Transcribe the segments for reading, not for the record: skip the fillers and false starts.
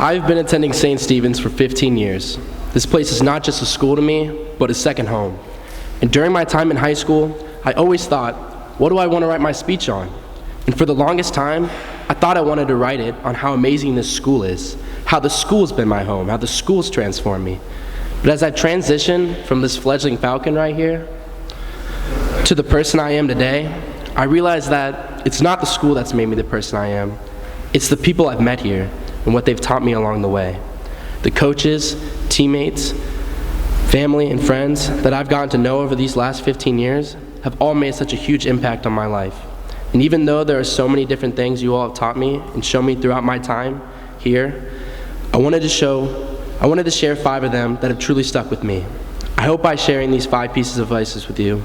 I've been attending St. Stephen's for 15 years. This place is not just a school to me, but a second home. And during my time in high school, I always thought, what do I want to write my speech on? And for the longest time, I thought I wanted to write it on how amazing this school is, how the school's been my home, how the school's transformed me. But as I transitioned from this fledgling falcon right here to the person I am today, I realized that it's not the school that's made me the person I am. It's the people I've met here and what they've taught me along the way. The coaches, teammates, family, and friends that I've gotten to know over these last 15 years have all made such a huge impact on my life. And even though there are so many different things you all have taught me and shown me throughout my time here, I wanted to share 5 of them that have truly stuck with me. I hope by sharing these 5 pieces of advice with you,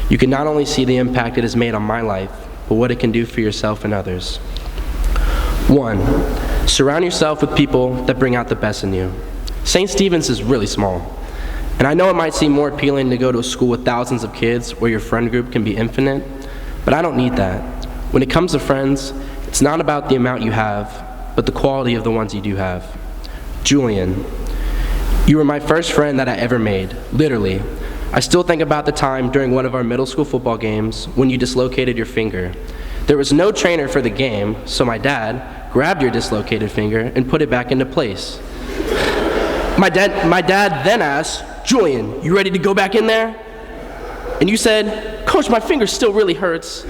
you can not only see the impact it has made on my life, but what it can do for yourself and others. 1, surround yourself with people that bring out the best in you. St. Stephen's is really small, and I know it might seem more appealing to go to a school with thousands of kids where your friend group can be infinite, but I don't need that. When it comes to friends, it's not about the amount you have, but the quality of the ones you do have. Julian, you were my first friend that I ever made, literally. I still think about the time during one of our middle school football games when you dislocated your finger. There was no trainer for the game, so my dad grabbed your dislocated finger and put it back into place. My dad then asked, Julian, you ready to go back in there? And you said, Coach, my finger still really hurts.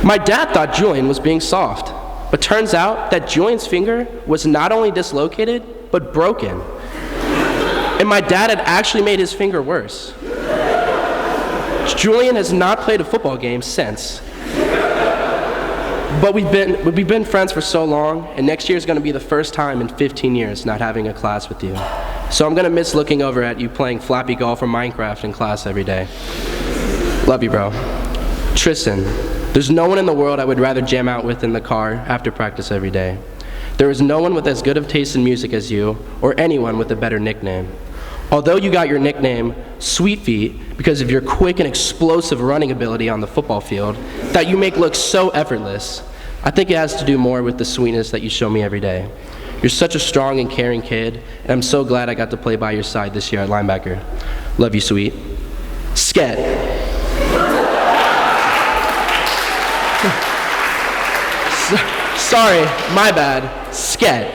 My dad thought Julian was being soft, but turns out that Julian's finger was not only dislocated, but broken. And my dad had actually made his finger worse. Julian has not played a football game since. But we've been friends for so long, and next year is going to be the first time in 15 years not having a class with you. So I'm going to miss looking over at you playing Flappy Golf or Minecraft in class every day. Love you, bro. Tristan, there's no one in the world I would rather jam out with in the car after practice every day. There is no one with as good of taste in music as you, or anyone with a better nickname. Although you got your nickname, Sweet Feet, because of your quick and explosive running ability on the football field that you make look so effortless, I think it has to do more with the sweetness that you show me every day. You're such a strong and caring kid, and I'm so glad I got to play by your side this year at linebacker. Love you, Sweet. Sket. Sorry, my bad. Sket.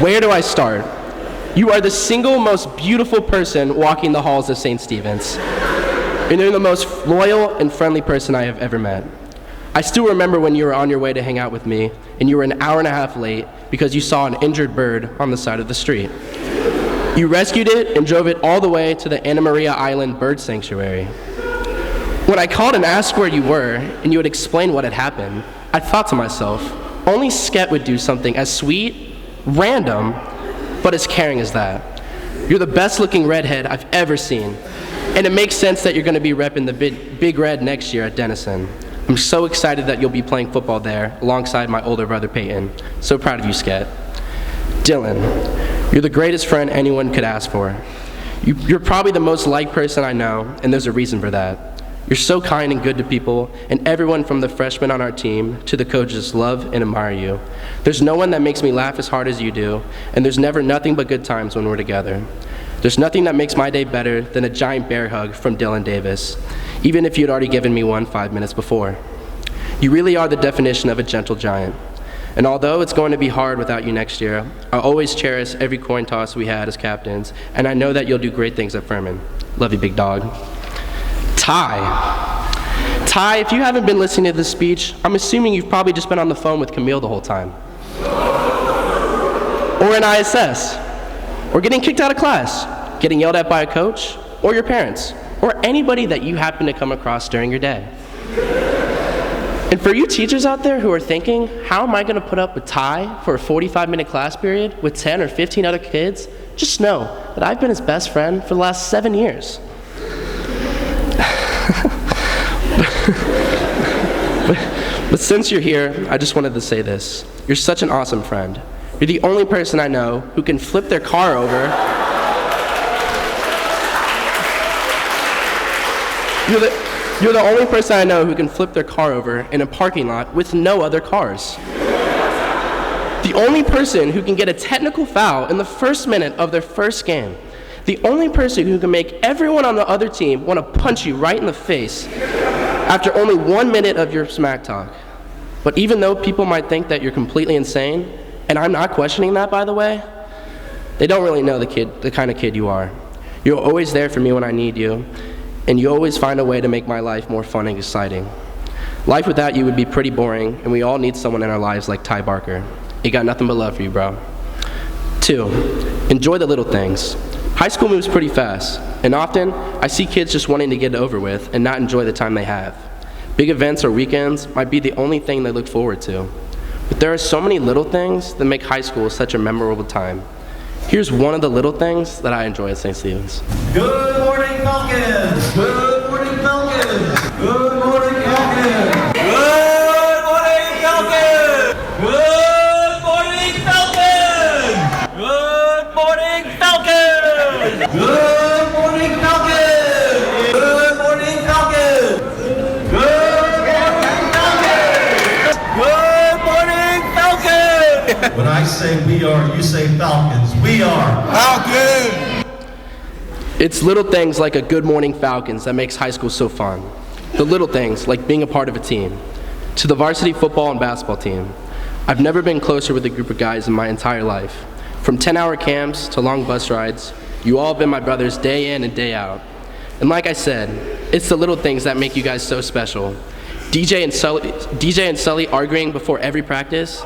Where do I start? You are the single most beautiful person walking the halls of St. Stephen's. And you're the most loyal and friendly person I have ever met. I still remember when you were on your way to hang out with me, and you were an hour and a half late because you saw an injured bird on the side of the street. You rescued it and drove it all the way to the Anna Maria Island Bird Sanctuary. When I called and asked where you were, and you would explain what had happened, I thought to myself, only Sket would do something as sweet, random, but as caring as that. You're the best looking redhead I've ever seen, and it makes sense that you're going to be repping the Big Red next year at Denison. I'm so excited that you'll be playing football there alongside my older brother Peyton. So proud of you, Sket. Dylan, you're the greatest friend anyone could ask for. You're probably the most liked person I know, and there's a reason for that. You're so kind and good to people, and everyone from the freshmen on our team to the coaches love and admire you. There's no one that makes me laugh as hard as you do, and there's never nothing but good times when we're together. There's nothing that makes my day better than a giant bear hug from Dylan Davis, even if you'd already given me one 5 minutes before. You really are the definition of a gentle giant. And although it's going to be hard without you next year, I'll always cherish every coin toss we had as captains, and I know that you'll do great things at Furman. Love you, big dog. Ty, if you haven't been listening to this speech, I'm assuming you've probably just been on the phone with Camille the whole time. Or in ISS. Or getting kicked out of class, getting yelled at by a coach, or your parents, or anybody that you happen to come across during your day. And for you teachers out there who are thinking, how am I going to put up with Ty for a 45-minute class period with 10 or 15 other kids, just know that I've been his best friend for the last 7 years. But since you're here, I just wanted to say this. You're such an awesome friend. You're the only person I know who can flip their car over. You're the only person I know who can flip their car over in a parking lot with no other cars. only person who can get a technical foul in the first minute of their first game. The only person who can make everyone on the other team want to punch you right in the face after only 1 minute of your smack talk. But even though people might think that you're completely insane, and I'm not questioning that, by the way, they don't really know the kind of kid you are. You're always there for me when I need you, and you always find a way to make my life more fun and exciting. Life without you would be pretty boring, and we all need someone in our lives like Ty Barker. He got nothing but love for you, bro. 2, enjoy the little things. High school moves pretty fast, and often I see kids just wanting to get it over with and not enjoy the time they have. Big events or weekends might be the only thing they look forward to. But there are so many little things that make high school such a memorable time. Here's one of the little things that I enjoy at St. Stephen's. Good morning, Falcons! Good morning, Falcons! Good morning, Falcons! Good morning, Falcons! Good morning, Falcons! Good morning, Falcons! Good morning, Falcons! Good morning, Falcons! Good morning, Falcons! When I say we are, you say Falcons. We are Falcons! It's little things like a good morning Falcons that makes high school so fun. The little things like being a part of a team. To the varsity football and basketball team. I've never been closer with a group of guys in my entire life. From 10-hour camps to long bus rides, you all have been my brothers day in and day out. And like I said, it's the little things that make you guys so special. DJ and Sully arguing before every practice,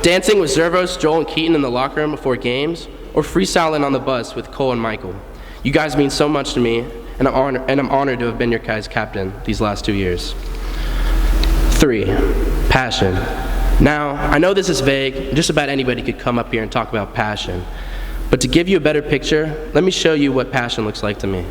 dancing with Zervos, Joel, and Keaton in the locker room before games, or freestyling on the bus with Cole and Michael. You guys mean so much to me, and I'm honored to have been your guys' captain these last 2 years. 3, passion. Now, I know this is vague, and just about anybody could come up here and talk about passion. But to give you a better picture, let me show you what passion looks like to me.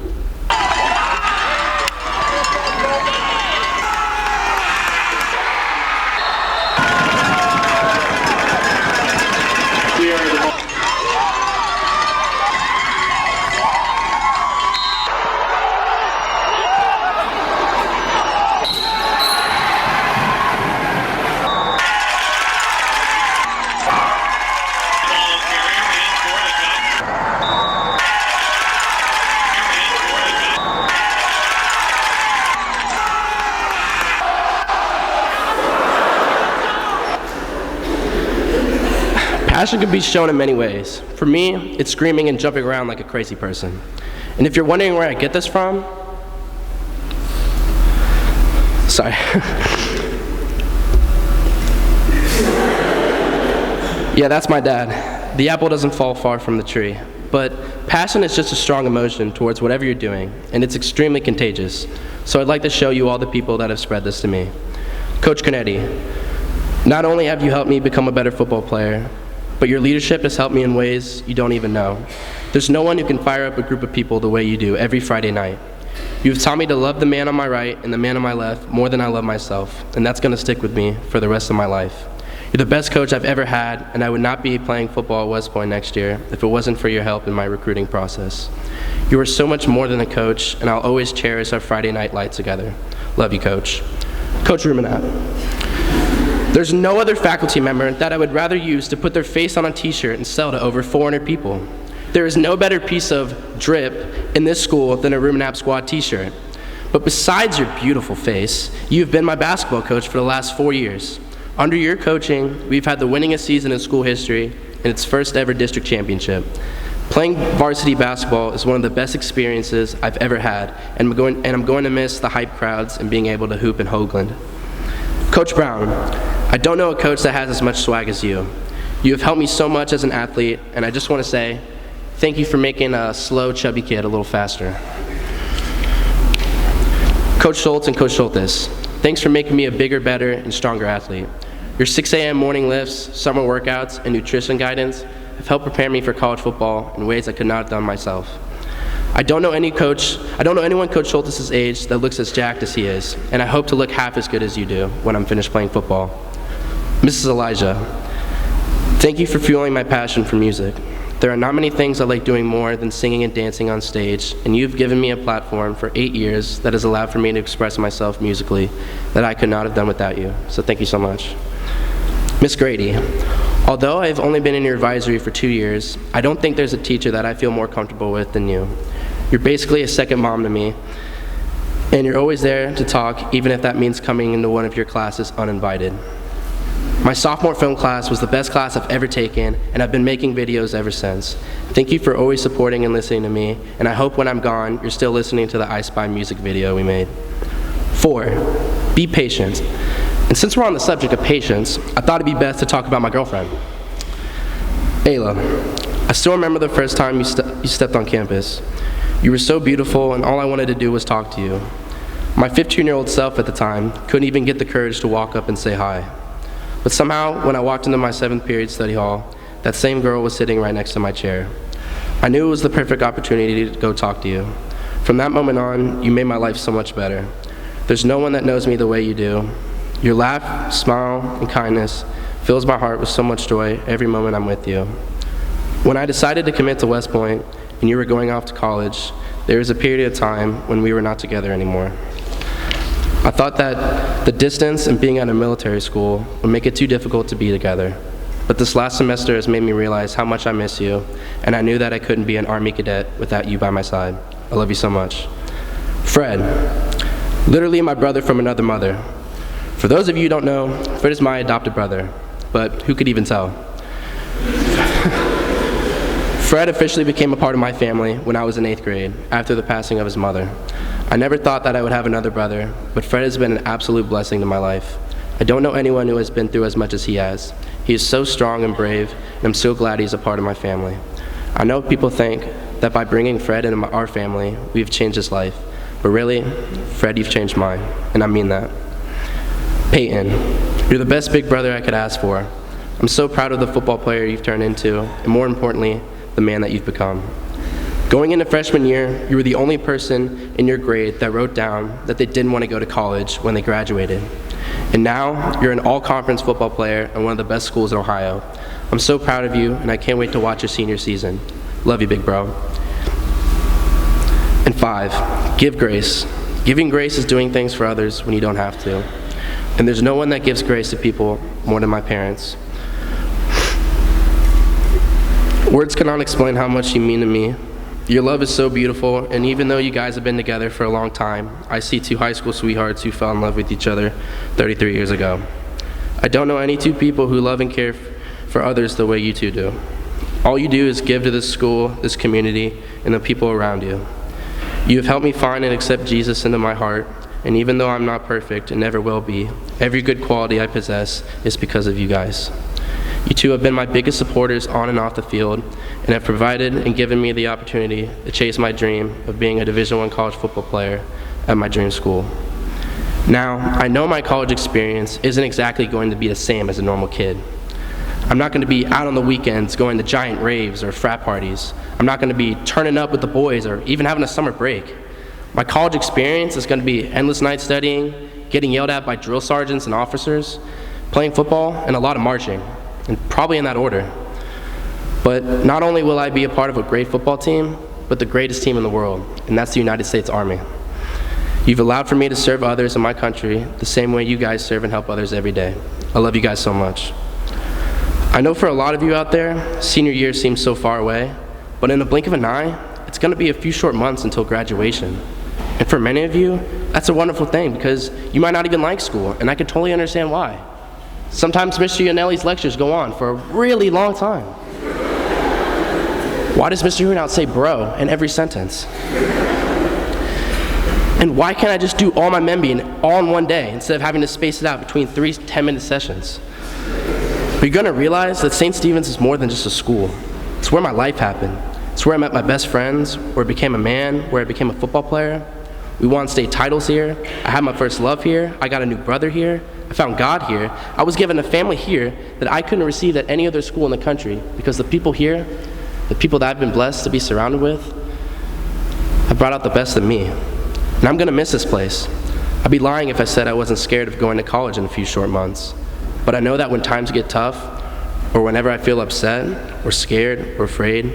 Passion can be shown in many ways. For me, it's screaming and jumping around like a crazy person. And if you're wondering where I get this from, sorry. Yeah, that's my dad. The apple doesn't fall far from the tree. But passion is just a strong emotion towards whatever you're doing, and it's extremely contagious. So I'd like to show you all the people that have spread this to me. Coach Cornetti, not only have you helped me become a better football player, but your leadership has helped me in ways you don't even know. There's no one who can fire up a group of people the way you do every Friday night. You've taught me to love the man on my right and the man on my left more than I love myself, and that's going to stick with me for the rest of my life. You're the best coach I've ever had, and I would not be playing football at West Point next year if it wasn't for your help in my recruiting process. You are so much more than a coach, and I'll always cherish our Friday night light together. Love you, Coach. Coach Ruminat. There's no other faculty member that I would rather use to put their face on a t-shirt and sell to over 400 people. There is no better piece of drip in this school than a Ruminap Squad t-shirt. But besides your beautiful face, you've been my basketball coach for the last 4 years. Under your coaching, we've had the winningest season in school history and its first ever district championship. Playing varsity basketball is one of the best experiences I've ever had, and I'm going to miss the hype crowds and being able to hoop in Hoagland. Coach Brown, I don't know a coach that has as much swag as you. You have helped me so much as an athlete, and I just want to say thank you for making a slow, chubby kid a little faster. Coach Schultz and Coach Schultes, thanks for making me a bigger, better, and stronger athlete. Your 6 a.m. morning lifts, summer workouts, and nutrition guidance have helped prepare me for college football in ways I could not have done myself. I don't know anyone Coach Schultes' age that looks as jacked as he is, and I hope to look half as good as you do when I'm finished playing football. Mrs. Elijah, thank you for fueling my passion for music. There are not many things I like doing more than singing and dancing on stage, and you've given me a platform for 8 years that has allowed for me to express myself musically that I could not have done without you, so thank you so much. Miss Grady, Although I've only been in your advisory for 2 years, I don't think there's a teacher that I feel more comfortable with than you. You're basically a second mom to me, and you're always there to talk, even if that means coming into one of your classes uninvited. My sophomore film class was the best class I've ever taken, and I've been making videos ever since. Thank you for always supporting and listening to me, and I hope when I'm gone, you're still listening to the I Spy music video we made. 4, be patient. And since we're on the subject of patience, I thought it'd be best to talk about my girlfriend. Ayla, I still remember the first time you stepped on campus. You were so beautiful, and all I wanted to do was talk to you. My 15-year-old self at the time couldn't even get the courage to walk up and say hi. But somehow, when I walked into my 7th period study hall, that same girl was sitting right next to my chair. I knew it was the perfect opportunity to go talk to you. From that moment on, you made my life so much better. There's no one that knows me the way you do. Your laugh, smile, and kindness fills my heart with so much joy every moment I'm with you. When I decided to commit to West Point and you were going off to college, there was a period of time when we were not together anymore. I thought that the distance and being at a military school would make it too difficult to be together. But this last semester has made me realize how much I miss you, and I knew that I couldn't be an Army cadet without you by my side. I love you so much. Fred, literally my brother from another mother. For those of you who don't know, Fred is my adopted brother, but who could even tell? Fred officially became a part of my family when I was in 8th grade, after the passing of his mother. I never thought that I would have another brother, but Fred has been an absolute blessing to my life. I don't know anyone who has been through as much as he has. He is so strong and brave, and I'm so glad he's a part of my family. I know people think that by bringing Fred into our family, we've changed his life. But really, Fred, you've changed mine, and I mean that. Peyton, you're the best big brother I could ask for. I'm so proud of the football player you've turned into, and more importantly, the man that you've become. Going into freshman year, you were the only person in your grade that wrote down that they didn't want to go to college when they graduated. And now, you're an all-conference football player at one of the best schools in Ohio. I'm so proud of you, and I can't wait to watch your senior season. Love you, big bro. And 5, give grace. Giving grace is doing things for others when you don't have to. And there's no one that gives grace to people more than my parents. Words cannot explain how much you mean to me. Your love is so beautiful, and even though you guys have been together for a long time, I see 2 high school sweethearts who fell in love with each other 33 years ago. I don't know any 2 people who love and care for others the way you 2 do. All you do is give to this school, this community, and the people around you. You have helped me find and accept Jesus into my heart, and even though I'm not perfect and never will be, every good quality I possess is because of you guys. You 2 have been my biggest supporters on and off the field, and have provided and given me the opportunity to chase my dream of being a Division I college football player at my dream school. Now, I know my college experience isn't exactly going to be the same as a normal kid. I'm not going to be out on the weekends going to giant raves or frat parties. I'm not going to be turning up with the boys or even having a summer break. My college experience is going to be endless nights studying, getting yelled at by drill sergeants and officers, playing football, and a lot of marching, and probably in that order. But not only will I be a part of a great football team, but the greatest team in the world, and that's the United States Army. You've allowed for me to serve others in my country the same way you guys serve and help others every day. I love you guys so much. I know for a lot of you out there, senior year seems so far away, but in the blink of an eye, it's going to be a few short months until graduation. And for many of you, that's a wonderful thing because you might not even like school, and I can totally understand why. Sometimes Mr. Yanelli's lectures go on for a really long time. Why does Mr. Hunout say bro in every sentence? And why can't I just do all my membeing all in one day instead of having to space it out between 3 10-minute sessions? But you're gonna realize that St. Stephen's is more than just a school. It's where my life happened. It's where I met my best friends, where I became a man, where I became a football player. We won state titles here. I had my first love here. I got a new brother here. I found God here. I was given a family here that I couldn't receive at any other school in the country because the people here, the people that I've been blessed to be surrounded with, have brought out the best in me. And I'm gonna miss this place. I'd be lying if I said I wasn't scared of going to college in a few short months. But I know that when times get tough, or whenever I feel upset, or scared, or afraid,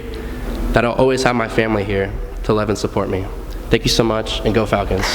that I'll always have my family here to love and support me. Thank you so much, and go Falcons.